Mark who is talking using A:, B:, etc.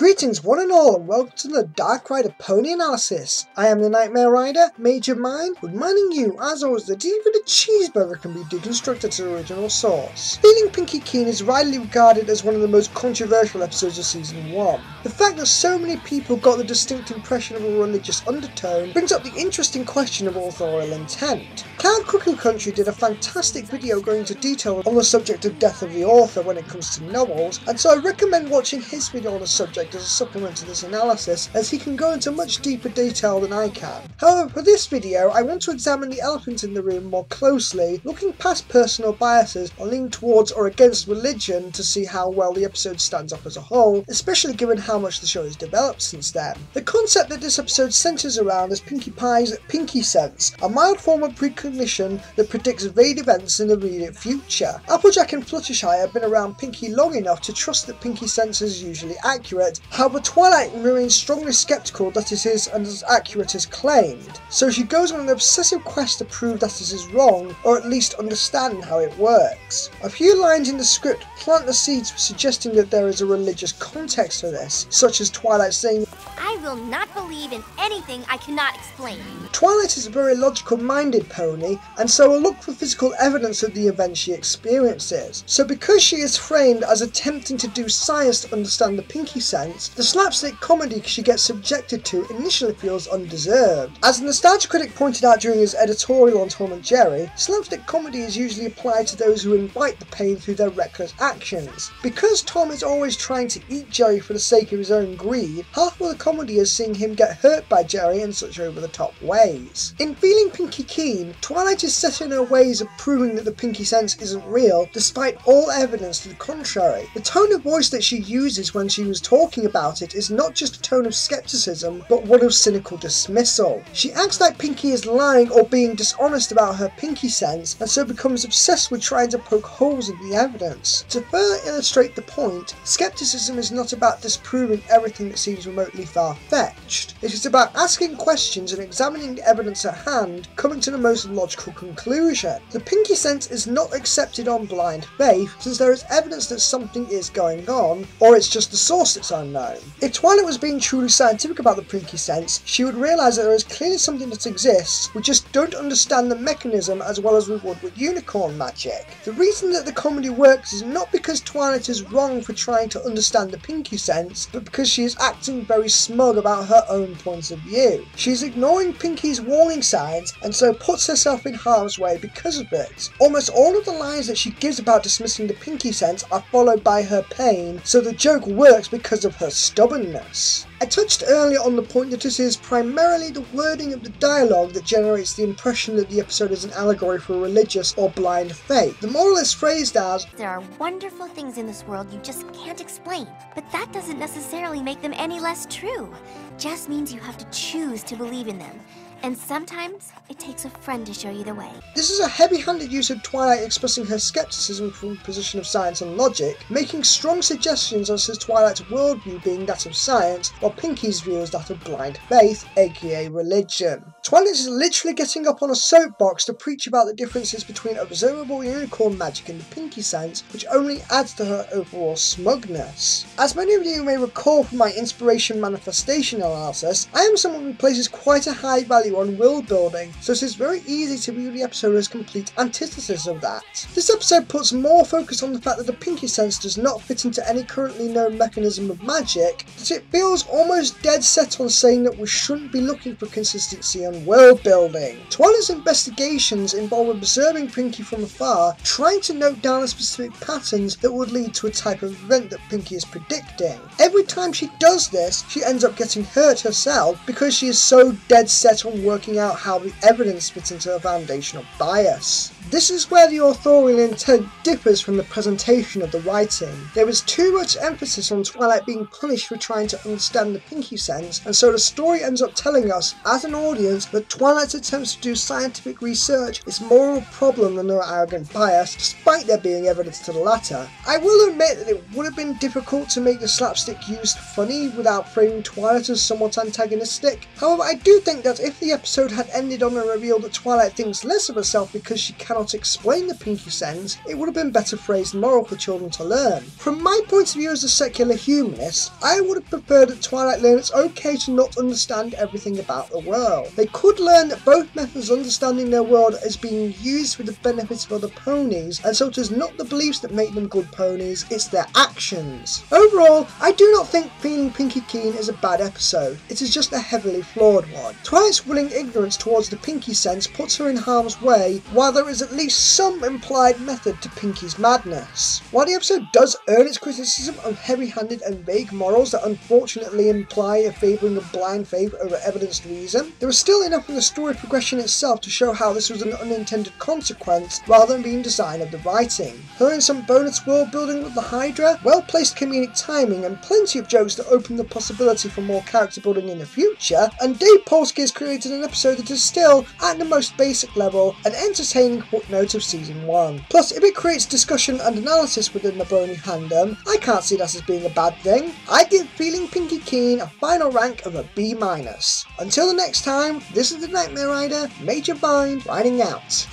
A: Greetings one and all, and welcome to the Dark Rider Pony Analysis. I am the Nightmare Rider, Major Mind, reminding you, as always, that even a cheeseburger can be deconstructed to the original source. Feeling Pinkie Keen is widely regarded as one of the most controversial episodes of Season 1. The fact that so many people got the distinct impression of a religious undertone brings up the interesting question of authorial intent. Cloud Cuckoo Country did a fantastic video going into detail on the subject of death of the author when it comes to novels, and so I recommend watching his video on the subject as a supplement to this analysis, as he can go into much deeper detail than I can. However, for this video, I want to examine the elephant in the room more closely, looking past personal biases or leaning towards or against religion to see how well the episode stands up as a whole, especially given how much the show has developed since then. The concept that this episode centres around is Pinkie Pie's Pinkie Sense, a mild form of precognition that predicts vague events in the immediate future. Applejack and Fluttershy have been around Pinkie long enough to trust that Pinkie Sense is usually accurate. However, Twilight remains strongly skeptical that it is as accurate as claimed, so she goes on an obsessive quest to prove that it is wrong, or at least understand how it works. A few lines in the script plant the seeds for suggesting that there is a religious context to this, such as Twilight saying,
B: "I will not believe in anything I cannot explain."
A: Twilight is a very logical-minded pony, and so will look for physical evidence of the events she experiences. So because she is framed as attempting to do science to understand the Pinkie Sense, the slapstick comedy she gets subjected to initially feels undeserved. As the Nostalgia Critic pointed out during his editorial on Tom and Jerry, slapstick comedy is usually applied to those who invite the pain through their reckless actions. Because Tom is always trying to eat Jerry for the sake of his own greed, half of the comedy is seeing him get hurt by Jerry in such over-the-top ways. In Feeling Pinkie Keen, Twilight is set in her ways of proving that the Pinkie Sense isn't real, despite all evidence to the contrary. The tone of voice that she uses when she was talking about it is not just a tone of skepticism, but one of cynical dismissal. She acts like Pinkie is lying or being dishonest about her Pinkie Sense, and so becomes obsessed with trying to poke holes in the evidence. To further illustrate the point, skepticism is not about disproving everything that seems remotely far-fetched. It is about asking questions and examining the evidence at hand, coming to the most logical conclusion. The Pinkie Sense is not accepted on blind faith, since there is evidence that something is going on, or it's just the source that's unknown. If Twilight was being truly scientific about the Pinkie Sense, she would realise that there is clearly something that exists, we just don't understand the mechanism as well as we would with unicorn magic. The reason that the comedy works is not because Twilight is wrong for trying to understand the Pinkie Sense, but because she is acting very smug about her own points of view. She's ignoring Pinkie's warning signs, and so puts herself in harm's way because of it. Almost all of the lines that she gives about dismissing the Pinkie Sense are followed by her pain, so the joke works because of her stubbornness. I touched earlier on the point that it is primarily the wording of the dialogue that generates the impression that the episode is an allegory for religious or blind faith. The moral is phrased as,
B: "There are wonderful things in this world you just can't explain, but that doesn't necessarily make them any less true. Just means you have to choose to believe in them. And sometimes, it takes a friend to show you the way." This is a heavy-handed use of Twilight expressing her skepticism from a position of science and logic, making strong suggestions as to Twilight's worldview being that of science, while Pinkie's view is that of blind faith, aka religion. Twilight is literally getting up on a soapbox to preach about the differences between observable unicorn magic and the Pinkie Sense, which only adds to her overall smugness. As many of you may recall from my inspiration manifestation analysis, I am someone who places quite a high value on world building, so it is very easy to view the episode as complete antithesis of that. This episode puts more focus on the fact that the Pinkie Sense does not fit into any currently known mechanism of magic, that it feels almost dead set on saying that we shouldn't be looking for consistency on world building. Twilight's investigations involve observing Pinkie from afar, trying to note down the specific patterns that would lead to a type of event that Pinkie is predicting. Every time she does this, she ends up getting hurt herself because she is so dead set on working out how the evidence fits into her foundational bias. This is where the authorial intent differs from the presentation of the writing. There is too much emphasis on Twilight being punished for trying to understand the Pinkie Sense, and so the story ends up telling us, as an audience, that Twilight's attempts to do scientific research is more of a problem than her arrogant bias, despite there being evidence to the latter. I will admit that it would have been difficult to make the slapstick used funny without framing Twilight as somewhat antagonistic. However, I do think that if the episode had ended on a reveal that Twilight thinks less of herself because she cannot
A: how to explain the Pinkie Sense, it would have been better phrased moral for children to learn. From my point of view as a secular humanist, I would have preferred that Twilight learn it's okay to not understand everything about the world. They could learn that both methods of understanding their world is being used for the benefit of other ponies, and so it is not the beliefs that make them good ponies, it's their actions. Overall, I do not think Feeling Pinkie Keen is a bad episode, it is just a heavily flawed one. Twilight's willing ignorance towards the Pinkie Sense puts her in harm's way, while there is at least some implied method to Pinkie's madness. While the episode does earn its criticism of heavy-handed and vague morals that unfortunately imply a favouring of blind faith over evidenced reason, there is still enough in the story progression itself to show how this was an unintended consequence rather than being design of the writing. Throwing some bonus world building with the Hydra, well-placed comedic timing, and plenty of jokes that open the possibility for more character building in the future, and Dave Polski has created an episode that is still, at the most basic level, an entertaining footnote of Season 1. Plus, if it creates discussion and analysis within the Brony fandom, I can't see that as being a bad thing. I give Feeling Pinkie Keen a final rank of a B-. Until the next time, this is the Nightmare Rider, Major Vine, writing out.